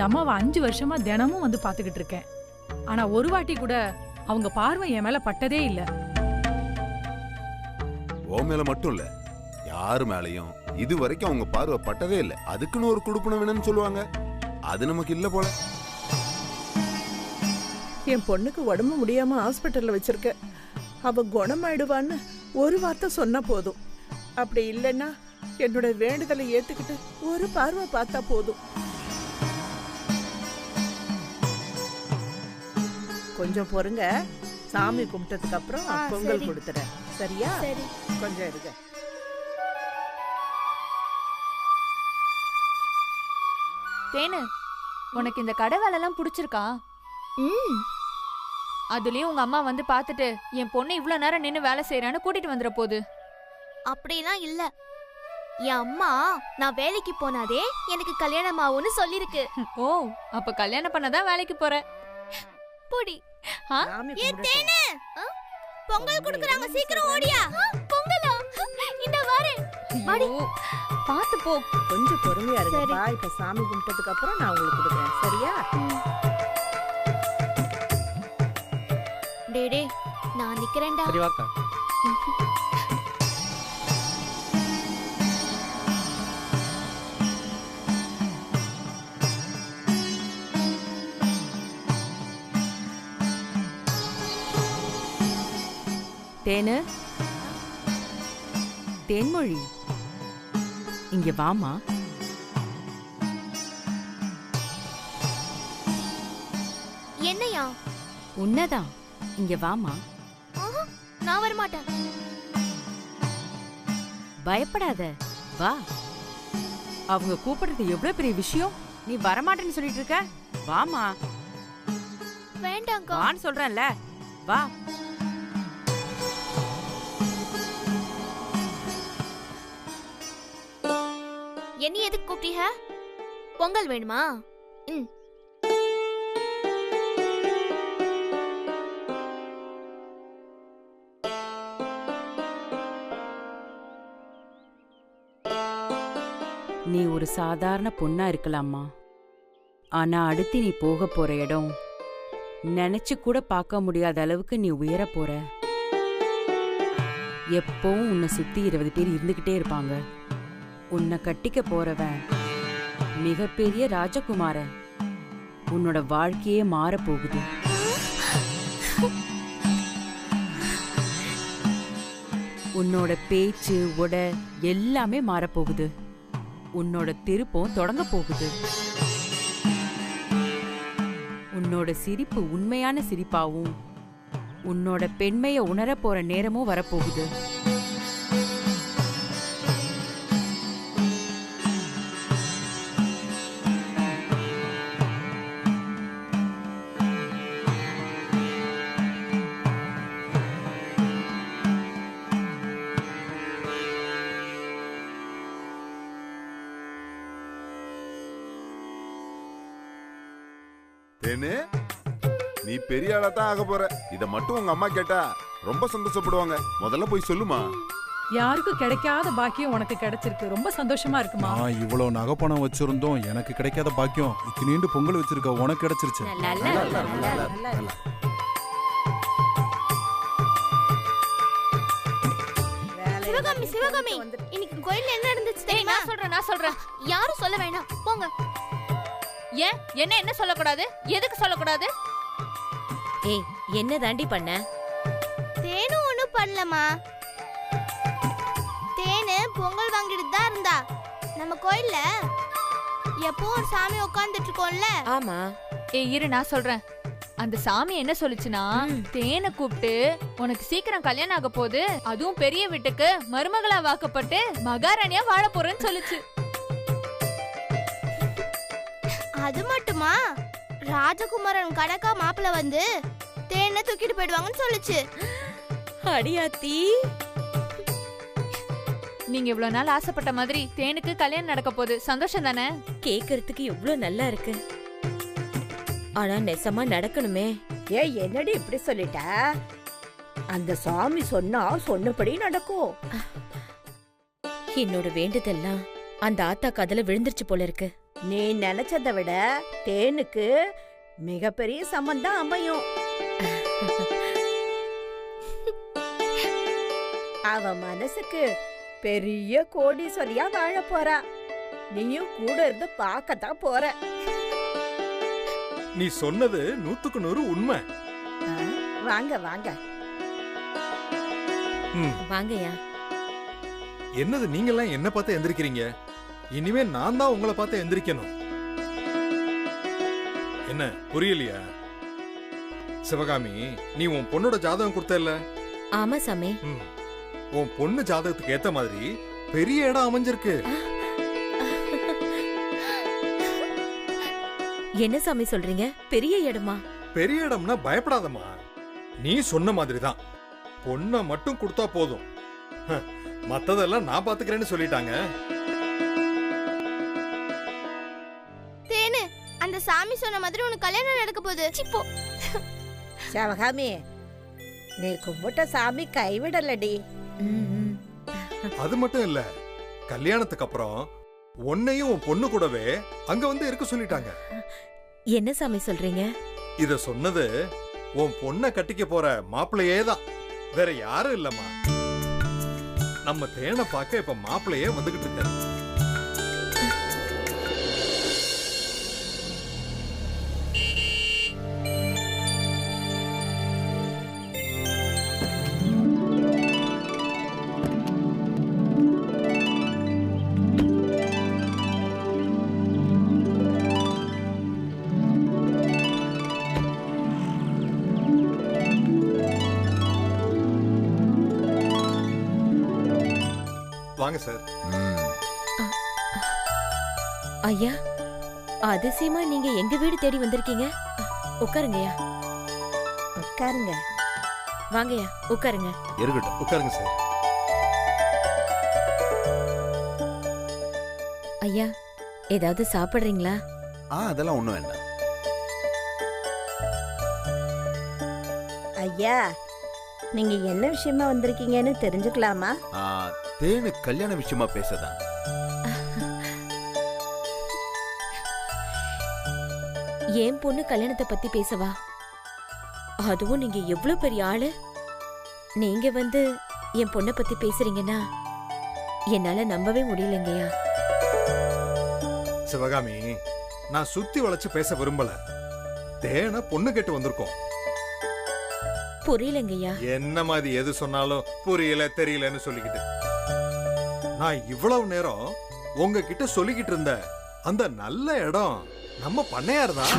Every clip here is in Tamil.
இந்த அம்மாவை 5 வருஷமா தினமும் வந்து பாத்துக்கிட்டு இருக்கேன். ஆனா ஒரு வாட்டி கூட அவங்க பார்வை என் மேல பட்டதே இல்ல. ஓ மேல மட்டும் இல்ல, யாரு மேலையும் இது வரைக்கும் அவங்க பார்வை பட்டதே இல்ல. அதுக்குன்னு ஒரு குடுப்பணம் வேணும்னு சொல்லுவாங்க, அது நமக்கு இல்ல போல. என் பொண்ணுக்கு உடம்பு முடியாம ஹாஸ்பிட்டல்ல வச்சிருக்க. அவ குணமாயிடுவான்னு ஒரு வார்த்தை சொன்னா போதும். அப்படி இல்லைன்னா என்னோட வேண்டுதலை ஏத்துக்கிட்டு ஒரு பார்வை பார்த்தா போதும். கொஞ்சம் பொறுங்க, சாமி கும்பிட்டதுக்கு அப்புறம் பொங்கல் கொடுத்துறேன். சரியா? கொஞ்சம் இருங்க. தேனு, உனக்கு இந்த கடை வேலை எல்லாம் பிடிச்சிருக்கா? அதுலயும் உங்க அம்மா வந்து பாத்துட்டு என் பொண்ணு இவ்வளவு நேரம் நின்னு வேலை செய்யறான்னு கூட்டிட்டு வந்துட போகுது. அப்படிலாம் இல்ல. என் அம்மா நான் வேலைக்கு போனாதே எனக்கு கல்யாணம் ஆகும்னு சொல்லிருக்கு. ஓ, அப்ப கல்யாணம் பண்ணதான் வேலைக்கு போற. போடி. தேனு, பொங்கல் குடுக்குறாங்க, சீக்கிரம் ஓடியா. பொங்கலா? இந்த வாரே. வாடி. பாத்து போ. கொஞ்சம் பொறுமையா இருங்கப்பா. இப்ப சாமி கும்பிட்டதுக்கு அப்புறம் நான் உங்களுக்கு கொடுக்குறேன். சரியா? டேடே, நான் நிக்கிறேன்டா. சரி வாக்கா. தேனு, தேன்மொழி, இங்க வாமா. என்னையா? உன்னதான், இங்க வாமா. நான் வரமாட்டேன். பயப்படாத, வா. அவங்க கூப்பிடுறது எவ்வளவு பெரிய விஷயம். நீ வரமாட்டேன்னு சொல்லிட்டு இருக்க. வாமா. வேண்டாங்க. வான்னு சொல்றேன்ல, வா. என்ன எதுக்கு கூப்பிட்டீங்க? பொங்கல் வேணுமா? நீ ஒரு சாதாரண பொண்ணா இருக்கலாமா, ஆனா அடுத்து நீ போக போற இடம் நினைச்சு கூட பார்க்க முடியாத அளவுக்கு நீ உயர போற. எப்பவும் உன்னை சுத்தி 20 பேர் இருந்துகிட்டே இருப்பாங்க. உன்னை கட்டிக்க போறவன் மிகப்பெரிய ராஜகுமாரன். உன்னோட வாழ்க்கையே மாற போகுது. உன்னோட பேச்சு உட எல்லாமே மாறப்போகுது. உன்னோட திருப்பம் தொடங்க போகுது. உன்னோட சிரிப்பு உண்மையான சிரிப்பாவும் உன்னோட பெண்மைய உணர போற நேரமும் வரப்போகுது. தேனு, நீ பெரிய ஆளா தான் ஆக போற. இத மட்டும் உங்க அம்மா கேட்டா ரொம்ப சந்தோஷப்படுவாங்க. முதல்ல போய் சொல்லுமா. யாருக்கும் கிடைக்காத பாக்கியம் உனக்கு கிடைச்சிருக்கு. ரொம்ப சந்தோஷமா இருக்குமா. நான் இவ்வளவு நகைப்பணம் வச்சிருந்தோம், எனக்கு கிடைக்காத பாக்கியம் இத்தினீண்டு பொங்கல் வச்சிருக்க உனக்கு கிடைச்சிருச்சு. சிவகாமி, சிவகாமி, இன்னைக்கு கோயில்ல என்ன நடந்துச்சு தெரியுமா? நான் சொல்றேன். யாரும் சொல்ல வேணாம், போங்க. ஏன் என்ன சொல்லக்கூடாது? எதுக்கு சொல்லக்கூடாது? ஏய், என்ன தாண்டி பண்ண? தேனு ஒண்ணும் பண்ணலமா. தேனு பொங்கல் வாங்கிட்டு தான் இருந்தா. நம்ம கோயில்ல எப்போ ஒரு சாமி உட்கார்ந்துட்டு இருக்கோம்ல. ஆமா. ஏய் இரு, நான் சொல்றேன். அந்த சாமி என்ன சொல்லுச்சுன்னா, தேனை கூப்பிட்டு உனக்கு சீக்கிரம் கல்யாணம் ஆக போகுது, அதுவும் பெரிய வீட்டுக்கு மருமகளா வாக்கப்பட்டு மகாராணியா வாழ போறேன்னு சொல்லுச்சு. அது மட்டுமா, ராஜகுமாரன் கடக்கா மாப்பிள்ள வந்து தேனை தூக்கிட்டு போயிடுவாங்கன்னு சொல்லுச்சு. அடியாத்தி, நீங்க இவ்வளவு நாள் ஆசைப்பட்ட மாதிரி தேனுக்கு கல்யாணம் நடக்க போகுது. சந்தோஷம் தானே? கேக்குறதுக்கு எவ்வளவு நல்லா இருக்கு. ஆனா நெசமா நடக்கணுமே. ஏய், என்னடி இப்படி சொல்லிட்ட? அந்த சாமி சொன்னா சொன்னபடி நடக்கும். என்னோட வேண்டுதெல்லாம் அந்த ஆத்தா காதுல விழுந்துருச்சு போல இருக்கு. நீ நினைச்சதை விட தேனுக்கு மிகப்பெரிய சம்பந்தம் அமையும். அவ மனசுக்கு பெரிய கோடீஸ்வரியா வாழ போறா. நீயும் கூட இருந்து பார்க்கத்தான் போற. நீ சொன்னது 100க்கு 100 உண்மை. வாங்க வாங்க. வாங்கய்யா. என்னது நீங்க எல்லாம் என்ன பார்த்து எந்திரிக்கிறீங்க? இனிமே நான் தான் உங்களை பார்த்து எந்திரிக்கணும். என்ன புரியலையா? சிவகாமி, நீ உன் பொண்ணோட ஜாதகம் கொடுத்தல்ல? ஆமா சாமி. உன் பொண்ணு ஜாதகத்துக்கு ஏத்த மாதிரி பெரிய இடம் அமைஞ்சிருக்கு. என்ன சாமி சொல்றீங்க? பெரிய இடமா? பெரிய இடம்னா பயப்படாதம்மா. நீ சொன்ன மாதிரிதான். பொண்ணை மட்டும் கொடுத்தா போதும். மத்ததெல்லாம் நான் பாத்துக்கிறேன்னு சொல்லிட்டாங்க. தேனு, அந்த சாமி சொன்ன மாதிரி உனக்கு கல்யாணம் நடக்க போகுது. சிப்போ. சிவகாமி, நீ கும்பிட்ட சாமி கைவிடலடி. அது மட்டும் இல்ல, கல்யாணத்துக்கு அப்புறம் உன்னையும் உன் பொண்ணு கூடவே அங்க வந்து இருக்க சொல்லிட்டாங்க. என்ன சாமி சொல்றீங்க? இத சொன்னது உன் பொண்ணை கட்டிக்க போற மாப்பிள்ளையே தான், வேற யாரும் இல்லம்மா. நம்ம தேனை பார்க்க இப்ப மாப்பிள்ளையே வந்துகிட்டு இருக்காரு. வாங்க சார். ஐயா, அதிசயமா நீங்க எங்க வீடு தேடி வந்திருக்கீங்க. உட்காருங்கய்யா. உட்காருங்க. வாங்கய்யா, உட்காருங்க. இருக்கட்டும், உட்காருங்க சார். ஐயா, ஏதாவது சாப்பிடுறீங்களா? அதெல்லாம் ஒண்ணும் வேண்டாம். ஐயா, நீங்க என்ன விஷயமா வந்திருக்கீங்கன்னு தெரிஞ்சுக்கலாமா? தேனு கல்யாண விஷயமா பேசதான். என் பொண்ணு கல்யாணத்தை பத்தி பேசவா? அதுவும் நீங்க எவ்வளவு பெரிய ஆளு. நீங்க வந்து என் பொண்ணை பத்தி பேசுறீங்கன்னா என்னால நம்பவே முடியலங்கய்யா. சிவகாமி, நான் சுத்தி வளைச்சு பேச விரும்பல. தேனை பொண்ணு கேட்டு வந்திருக்கோம். புரியலங்கய்யா. என்ன மாதிரி எது சொன்னாலும் புரியல தெரியலன்னு சொல்லிக்கிட்டு, நான் இவ்வளவு நேரம் உங்ககிட்ட சொல்லிக்கிட்டு இருந்த அந்த நல்ல இடம் நம்ம பண்ணையார் தான்.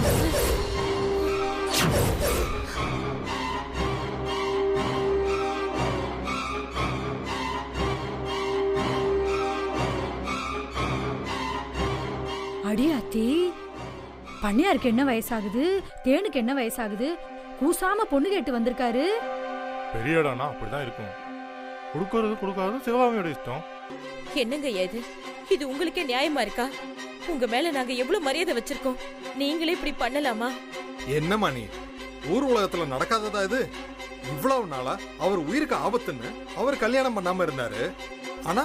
அடி அத்தி, பண்ணையாருக்கு என்ன வயசாகுது, தேனுக்கு என்ன வயசாகுது, கூசாம பொண்ணு கேட்டு வந்திருக்காரு. பெரிய இடம்னா அப்படிதான் இருக்கும். கொடுக்கறது கொடுக்காது சிவகாமியோட இஷ்டம். என்னங்க இது? இது உங்களுக்கே நியாயமா இருக்கா? உங்க மேல நாங்க எவ்வளவு மரியாதை வச்சிருக்கோம், நீங்களே இப்படி பண்ணலாமா? என்னமா நீ, ஊர் உலகத்துல நடக்காததா இது? இவ்வளவு நாளா அவர் உயிருக்கு ஆபத்துன்னு அவர் கல்யாணம் பண்ணாம இருந்தாரு. ஆனா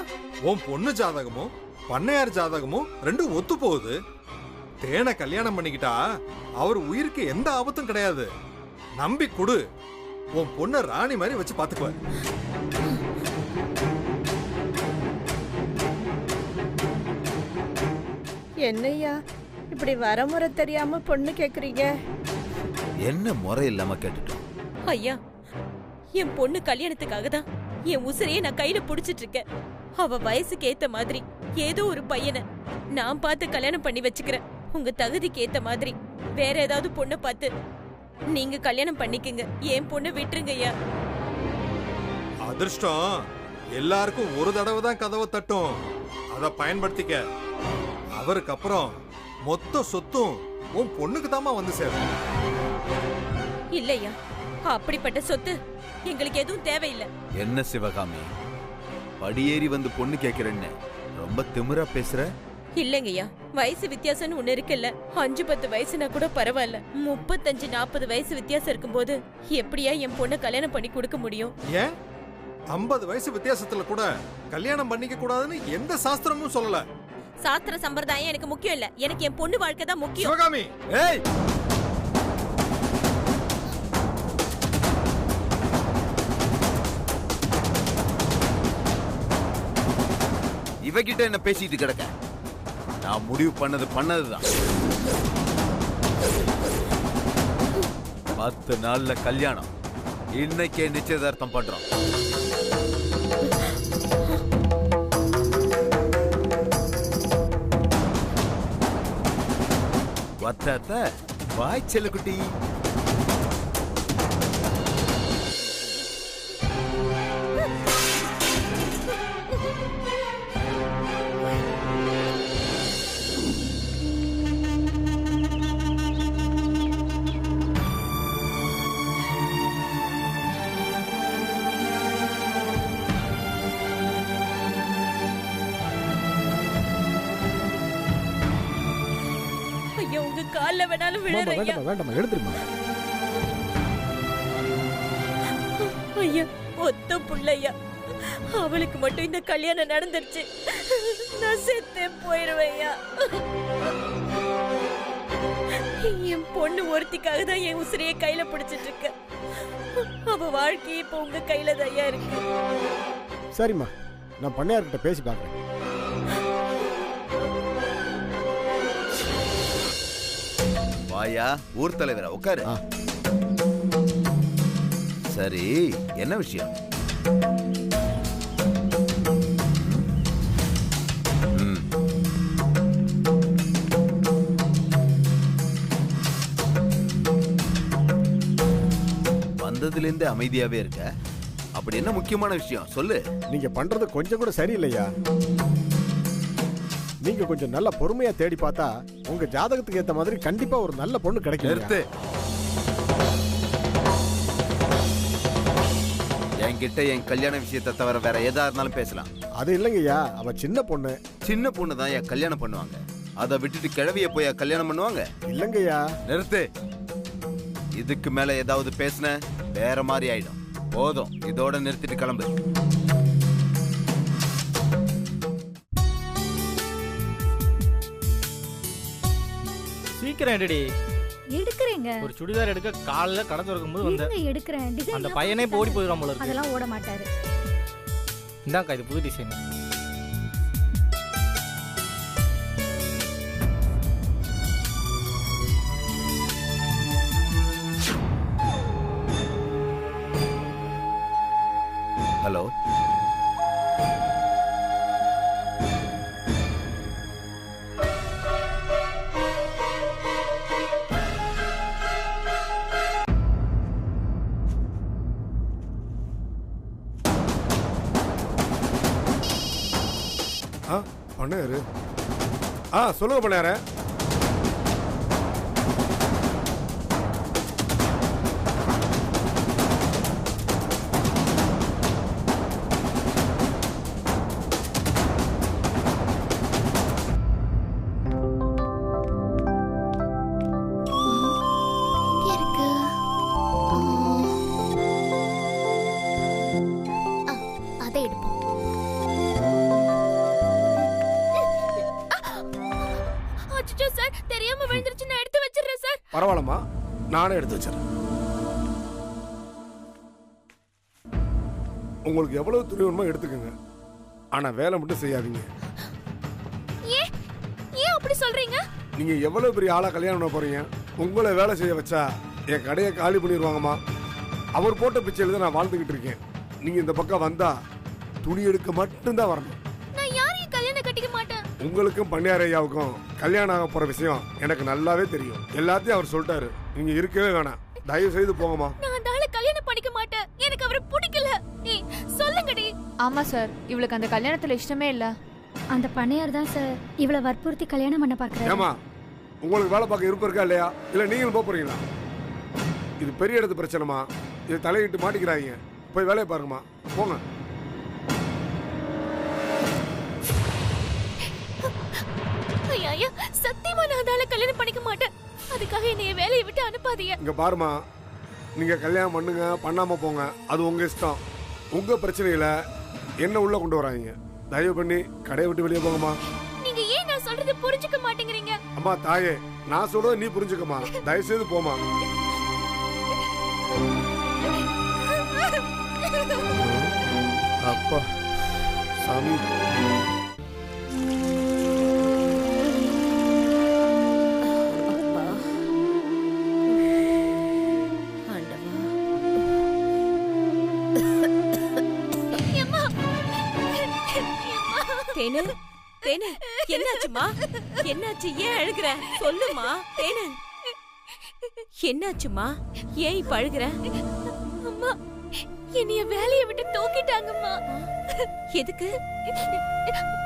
உன் பொண்ணு ஜாதகமும் பண்ணையார் ஜாதகமும் ரெண்டும் ஒத்து போகுது. தேனை கல்யாணம் பண்ணிக்கிட்டா அவர் உயிருக்கு எந்த ஆபத்தும் கிடையாது. நம்பி கொடு, உன் பொண்ண ராணி மாதிரி வச்சு பாத்துக்குவார். என்னய்யா இப்படி வரமுறை தெரியாம பொண்ணு கேக்குறீங்க? என்ன முறை இல்லாம கேட்டுட்டோம். ஐயா, என் பொண்ணு கல்யாணத்துக்காக தான் என் உசிரையே நான் கையில புடிச்சிட்டு இருக்கேன். அவ வயசுக்கு ஏத்த மாதிரி ஏதோ ஒரு பையனை நான் பார்த்து கல்யாணம் பண்ணி வச்சுக்கிறேன். உங்க தகுதிக்கு ஏத்த மாதிரி வேற ஏதாவது பொண்ணை பார்த்து நீங்க கல்யாணம் பண்ணிக்கங்க. என் பொண்ணை விட்டுருங்க ஐயா. அதிர்ஷ்டம் எல்லாருக்கும் ஒரு தடவை தான் கதவை தட்டும், அத பயன்படுத்திக்க. அவருக்கு அப்புறம் மொத்த சொத்தும் உன் பொண்ணுக்கு தாமா வந்து சேரும். இல்லையா, அப்படிப்பட்ட சொத்து எங்களுக்கு எதுவும் தேவையில்லை. என்ன சிவகாமி, படியேறி வந்து பொண்ணு கேக்குறேன்னு ரொம்ப திமிரா பேசுற? இல்லைங்கய்யா, வயசு வித்தியாசம்னு ஒண்ணு இருக்குல்ல. 5-10 வயசுனா கூட பரவாயில்ல. 35-40 வயசு வித்தியாசம் இருக்கும்போது எப்படியா என் பொண்ணை கல்யாணம் பண்ணி கொடுக்க முடியும்? ஏன் 50 வயசு வித்தியாசத்துல கூட கல்யாணம் பண்ணிக்க கூடாதுன்னு எந்த சாஸ்திரமும் சொல்லல. சாஸ்திர சம்பிரதாயம் எனக்கு முக்கியம் இல்ல. எனக்கு என் பொண்ணு வாழ்க்கை தான் முக்கியம். சிவகாமி, ஏய், இவகிட்ட என்ன பேசிட்டு கிடக்க? நான் முடிவு பண்ணதுதான். 10 நாள்ல கல்யாணம். இன்னைக்கே நிச்சயதார்த்தம் பண்றோம். வத்தாத்த வாய் செல்லுக்குட்டி. ஐயா உங்க கால்ல வேணாலும் விழறேன் ஐயா. வேண்டாமா, எழுந்துருமா. ஐயா ஒத்த புள்ளையா, அவளுக்கு மட்டும் இந்த கல்யாணம் நடந்துருச்சு, நான் செத்தே போயிருவேயா. என் பொண்ணு ஒருத்திக்காக தான் என் உசிரியை கையில பிடிச்சிட்டு இருக்க. அவ வாழ்க்கையே இப்ப உங்க கையில தான் இருக்கு. சரிம்மா, நான் பண்ணையார்கிட்ட பேசி பார்க்குறேன். வாயா ஊர் தலைவரா, உட்காரு. சரி, என்ன விஷயம்? வந்ததுலேருந்து அமைதியாவே இருக்க. அப்படி என்ன முக்கியமான விஷயம் சொல்லு. நீங்க பண்றது கொஞ்சம் கூட சரியில்லையா. நீங்க கொஞ்சம் நல்ல பொறுமையா தேடி பார்த்தா உங்க ஜாதகத்துக்கு ஏத்த மாதிரி கண்டிப்பா ஒரு நல்ல பொண்ணு கிடைக்கும். நிறுத்து. என்கிட்ட என் கல்யாண விஷயத்தை தவிர வேற எதா இருந்தாலும் பேசலாம். அது இல்லைங்கய்யா, அவ சின்ன பொண்ணு. சின்ன பொண்ணு தான் என் கல்யாணம் பண்ணுவாங்க. அதை விட்டுட்டு கிழவிய போய் கல்யாணம் பண்ணுவாங்க? இல்லைங்கய்யா. நிறுத்து. இதுக்கு மேல ஏதாவது பேசுன வேற மாதிரி ஆயிடும். போதும், இதோட நிறுத்திட்டு கிளம்பு. சீக்கிரம் எடுடி. எடுக்கறேங்க. ஒரு சுடிதார் எடுக்க காலைல கடை திறக்கும்போது வந்த. எடுக்கறேன். டிசைன் அந்த பையனே ஓடி போயிடும் போல இருக்கு. அதெல்லாம் ஓட மாட்டாரு. இந்தாக்கா, இது புது டிசைன். ஹலோ, பண்ணையாரு. சொல்லுங்க பண்ணையார. அதை எடுப்போம். சார் தெரியாம விழுந்துருச்சு, நான் எடுத்து வச்சிடுறேன் சார். பரவாயில்லம்மா, நானே எடுத்து வச்சிடறேன். உங்களுக்கு எவ்வளவு துணி வேணுமோ எடுத்துக்கோங்க, ஆனா வேலை மட்டும் செய்யாதீங்க. ஏன் அப்படி சொல்றீங்க? நீங்க எவ்வளவு பெரிய ஆளா கல்யாணம் பண்ண போறீங்க? உங்களை வேலை செய்ய வச்சா என் கடையை காலி பண்ணிடுவாங்கம்மா. அவர் போட்ட பிச்சையில தான் நான் வாழ்ந்துகிட்டு இருக்கேன். நீங்க இந்த பக்கம் வந்தா துணி எடுக்க மட்டும்தான் வரணும். நான் யாரையும் கல்யாணம் கட்டிக்க மாட்டேன். உங்களுக்கும் பண்ணையார் ஐயாவுக்கும் கல்யாணம் ஆக போற விஷயம் எனக்கு நல்லாவே தெரியும். எல்லாத்தையும் அவர் சொல்லிட்டாரு. நீங்க இருக்கவே வேணாம், தயவு செய்து போங்கம்மா. நான் அந்த ஆளை கல்யாணம் பண்ணிக்க மாட்டேன். எனக்கு அவரை பிடிக்கல. சொல்லுங்கடி. ஆமா சார், இவளுக்கு அந்த கல்யாணத்துல இஷ்டமே இல்ல. அந்த பண்ணையார் தான் சார் இவளை வற்புறுத்தி கல்யாணம் பண்ண பாக்குறாரு. ஏமா, உங்களுக்கு வேலை பார்க்க இருப்பு இருக்கா இல்லையா? இல்ல நீங்களும் போக போறீங்களா? இது பெரிய இடத்து பிரச்சனைமா, இது தலையிட்டு மாட்டிக்கிறாங்க. போய் வேலையை பாருங்கம்மா, போங்க. ஐயா, சத்தியமா நான் அந்த ஆளை கல்யாணம் பண்ணிக்க மாட்டேன். அதுக்காக என்னைய வேலையை விட்டு அனுப்பாதீங்க. இங்க பாருமா, நீங்க கல்யாணம் பண்ணுங்க பண்ணாம போங்க, அது உங்க இஷ்டம். உங்க பிரச்சனையில என்ன உள்ள கொண்டு வராங்க. தயவு பண்ணி கடையை விட்டு வெளியே போங்கம்மா. நீங்க ஏன் சொல்றது புரிஞ்சுக்க மாட்டேங்கிறீங்க. அம்மா தாயே, நான் சொல்றத நீ புரிஞ்சுக்கமா. தயவு செய்து போமா. அப்பா சாமி. தேனு, தேனு, என்னாச்சுமா? என்னாச்சு? ஏன் அழுகுற? சொல்லுமா தேனு. என்னாச்சுமா? ஏன் இப்ப அழுகுற? அம்மா, என்னைய வேலையை விட்டு தூக்கிட்டாங்கம்மா. எதுக்கு?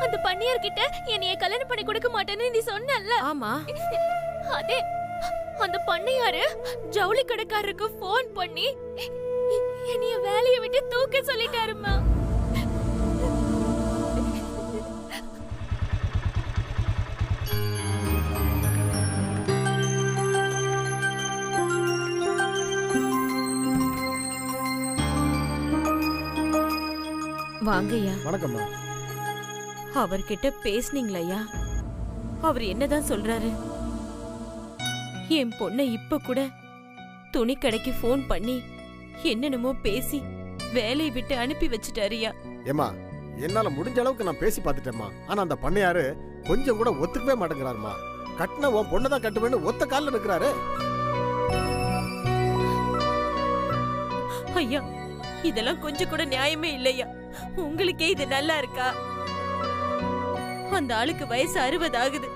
அந்த பண்ணியார்கிட்ட என்னைய கல்யாணம் பண்ணி கொடுக்க மாட்டேன்னு நீ சொன்னல்ல? ஆமா. அதே அந்த பண்ணையாரு ஜவுளி கடைக்காரருக்கு போன் பண்ணி என்னைய வேலையை விட்டு தூக்க சொல்லிட்டாருமா. வாங்கய்யா. வணக்கம்மா. அவர்கிட்ட பேசுனீங்களா? அவர் என்னதான் சொல்றாரு? என் பொண்ணை இப்ப கூட துணி கடைக்கு போன் பண்ணி என்னென்னமோ பேசி வேலையை விட்டு அனுப்பி வச்சுட்டாருயா. ஏமா, என்னால முடிஞ்ச அளவுக்கு நான் பேசி பார்த்துட்டேம்மா. ஆனா அந்த பண்ணையாரு கொஞ்சம் கூட ஒத்துக்கவே மாட்டேங்கிறாருமா. கட்டின உன் பொண்ணை தான் கட்டுவேன்னு ஒத்த காலில் நிற்கிறாரு. ஐயா, இதெல்லாம் கொஞ்சம் கூட நியாயமே இல்லையா? உங்களுக்கே இது நல்லா இருக்கா? அந்த ஆளுக்கு வயசு 60 ஆகுது.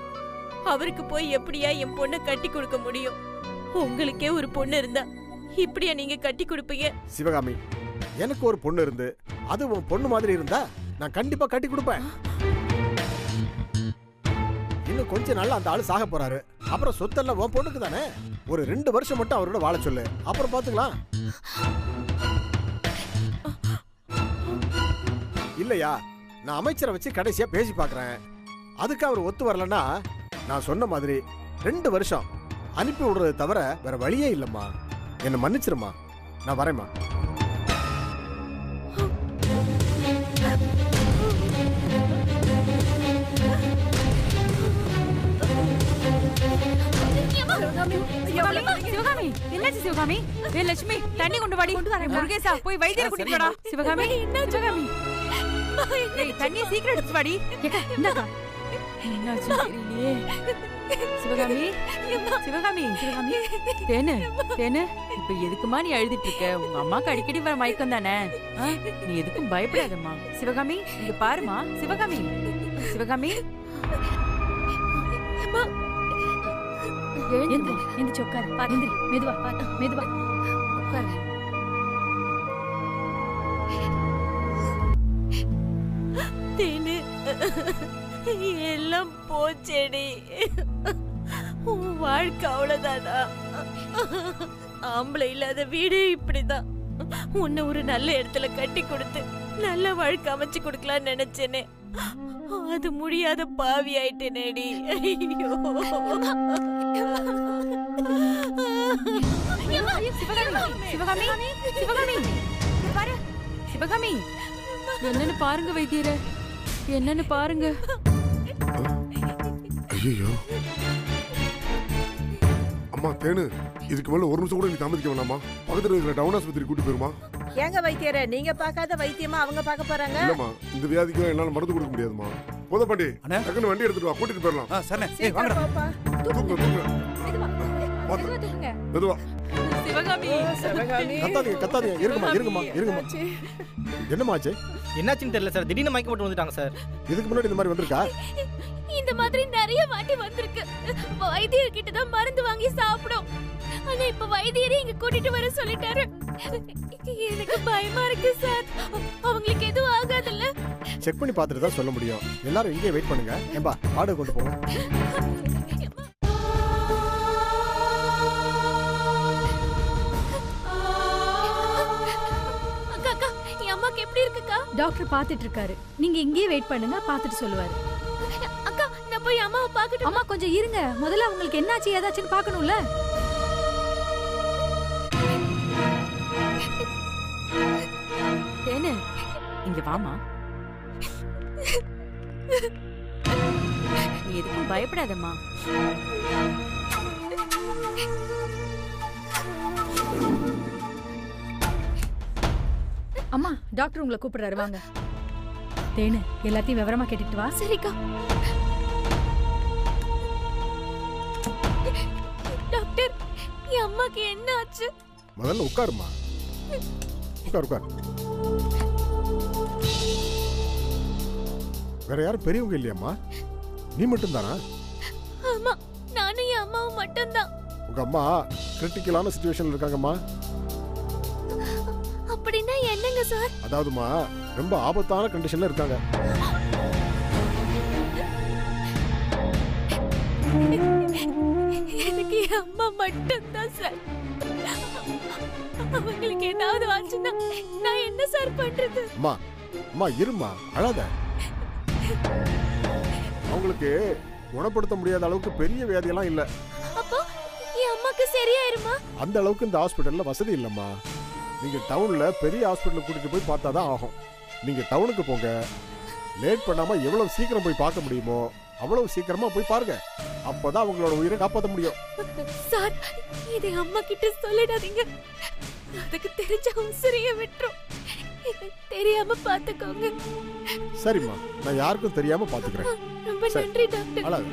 அவருக்கு போய் எப்படியா என் பொண்ணை கட்டி கொடுக்க முடியும்? உங்களுக்கே ஒரு பொண்ணு இருந்தா இப்படியா நீங்க கட்டி கொடுப்பீங்க? சிவகாமி, எனக்கு ஒரு பொண்ணு இருந்து அது உன் பொண்ணு மாதிரி இருந்தா நான் கண்டிப்பா கட்டி கொடுப்பேன். இன்னும் கொஞ்ச நாள்ல அந்த ஆளு சாக போறாரு. அப்புறம் சொத்தெல்லாம் உன் பொண்ணுக்கு தானே. ஒரு 2 வருஷம் மட்டும் அவரோட வாழ சொல்லு, அப்புறம் பாத்துக்கலாம். இல்லையா, நான் அமைச்சரை வச்சு கடைசியா பேசி பார்க்கறேன். அதுக்கு அவர் ஒத்து வரலன்னா நான் சொன்ன மாதிரி 2 வருஷம் அனுப்பி விடுறது தவிர வேற வழியே இல்லம்மா. என்ன மன்னிச்சிருமா, நான் வரேம்மா. சிவகாமி, என்னாச்சு சிவகாமி? லட்சுமி, தண்ணி கொண்டு வாடி. முருகேசா, போய் வைத்தியரை கூட்டிட்டு வாடா. சிவகாமி, சிவகாமி, தண்ணி சீக்கிரம் எடுத்து வாடி. என்னாச்சு தெரியலையே. சிவகாமி, சிவகாமி, சிவகாமி, தேனு, தேனு, இப்ப எதுக்குமா நீ அழுதுட்டு இருக்க? உங்க அம்மாக்கு அடிக்கடி வர மயக்கம் தானே. நீ எதுக்கும் பயப்படாதம்மா. சிவகாமி, இங்க பாருமா. சிவகாமி, சிவகாமி, எந்திரிச்சு உட்காரு. மெதுவா மெதுவா உட்காரு. தேனு, எல்லாம் போச்சேடி. உன் வாழ்க்கை அவ்வளவுதானா? ஆம்பளை இல்லாத வீடு இப்படிதான். உன்னை ஒரு நல்ல இடத்துல கட்டி கொடுத்து நல்ல வாழ்க்கை அமைச்சு கொடுக்கலாம்னு நினைச்சேனே, அது முடியாத பாவி ஆயிட்டேனேடி. ஐயோ. சிவகாமி, சிவகாமி, பாரு. சிவகாமி, என்னன்னு பாருங்க வைத்தியர, என்னன்னு பாருங்க. ஐயோ அம்மா, தேனு, இதுக்கு மேல ஒரு நிமிஷம் கூட நீ தாமதிக்க வேணாமா? பக்கத்துல இருக்கிற டவுன் ஆஸ்பத்திரி கூட்டி போயிருமா? ஏங்க வைத்தியரே, நீங்க பார்க்காத வைத்தியமா அவங்க பார்க்க போறாங்க? இல்லம்மா, இந்த வியாதிக்கு என்னால மருந்து கொடுக்க முடியாதுமா. போதப்பாண்டி, டக்குன்னு வண்டி எடுத்துட்டு வா, கூட்டிட்டு போயிடலாம். மெதுவா. சிவகாமி, கத்தாதீங்க, கத்தாதீங்க. இருங்கம்மா, இருங்கம்மா, இருங்கம்மா. என்னமாச்சு? என்னாச்சுன்னு தெரியல சார். திடீர்னு மயக்கம் போட்டு வந்துட்டாங்க சார். இதுக்கு முன்னாடி இந்த மாதிரி வந்திருக்கா? இந்த மாதிரி நிறைய வாட்டி வந்திருக்கு. வைத்தியர் கிட்ட தான் மருந்து வாங்கி சாப்பிடும். ஆனா இப்ப வைத்தியரே இங்க கூட்டிட்டு வர சொல்லிட்டாரு. எனக்கு பயமா இருக்கு சார். அவங்களுக்கு எதுவும் ஆகாதுல்ல? செக் பண்ணி பார்த்துட்டு தான் சொல்ல முடியும். எல்லாரும் இங்கே வெயிட் பண்ணுங்க. ஏம்பா, ஆடு கொண்டு போங்க. அக்கா, என் அம்மாக்கு எப்படி இருக்குக்கா? டாக்டர் பாத்துட்டு இருக்காரு. நீங்க இங்கேயே வெயிட் பண்ணுங்க, பாத்துட்டு சொல்லுவாரு. அக்கா, நான் போய் அம்மாவை பார்க்கட்டும். அம்மா கொஞ்சம் இருங்க. முதல்ல அவங்களுக்கு என்னாச்சு ஏதாச்சுன்னு பார்க்கணும்ல. தேனு, இங்க வாமா. நீ எதுக்கும் பயப்படாதம்மா. அம்மா டாக்டர் உங்களை கூப்பிடுறாரு, வாங்க. தேனு எல்லாத்தையும் விவரமா கேட்டுட்டு வா. சரிக்கா. டாக்டர், என் அம்மாக்கு என்ன ஆச்சு? முதல்ல உட்காருமா. உட்கார் உட்கார். வேற யாரும் பெரியவங்க இல்லையாம்மா? நீ மட்டும் தானா? ஆமா, நானும் என் அம்மாவும் மட்டும்தான். உங்க அம்மா கிரிட்டிக்கலான சிச்சுவேஷன்ல இருக்காங்கம்மா. அப்படின்னா என்னங்க சார்? அதாவதுமா ரொம்ப ஆபத்தான கண்டிஷன்ல இருக்காங்க. எனக்கு என் அம்மா மட்டும்தான் சார். அவங்களுக்கு ஏதாவது ஆச்சுன்னா நான் என்ன சார் பண்றது? அம்மா அம்மா இருமா, அழாத. அவங்களுக்கு குணப்படுத்த முடியாத அளவுக்கு பெரிய வியாதியெல்லாம் இல்ல. அப்போ என் அம்மாக்கு சரியாயிருமா? அந்த அளவுக்கு இந்த ஹாஸ்பிடல்ல வசதி இல்லம்மா. நீங்க டவுன்ல பெரிய ஹாஸ்பிடலுக்கு கூட்டிட்டு போய் பார்த்தாதான் ஆகும். நீங்க டவுனுக்கு போங்க. லேட் பண்ணாம எவ்வளவு சீக்கிரம் போய் பார்க்க முடியுமோ அவ்வளவு சீக்கிரமா போய் பாருங்க. அப்பதான் அவங்களோட உயிரை காப்பாற்ற முடியும். சார், இதை அம்மா கிட்ட சொல்லிடாதீங்க. அதுக்கு தெரிஞ்ச உசிரிய விட்டுரும். தெரியாம பாத்துக்கோங்க. சரிம்மா, நான் யாருக்கும் தெரியாம பாத்துக்கிறேன். ரொம்ப நன்றி டாக்டர். அழாத.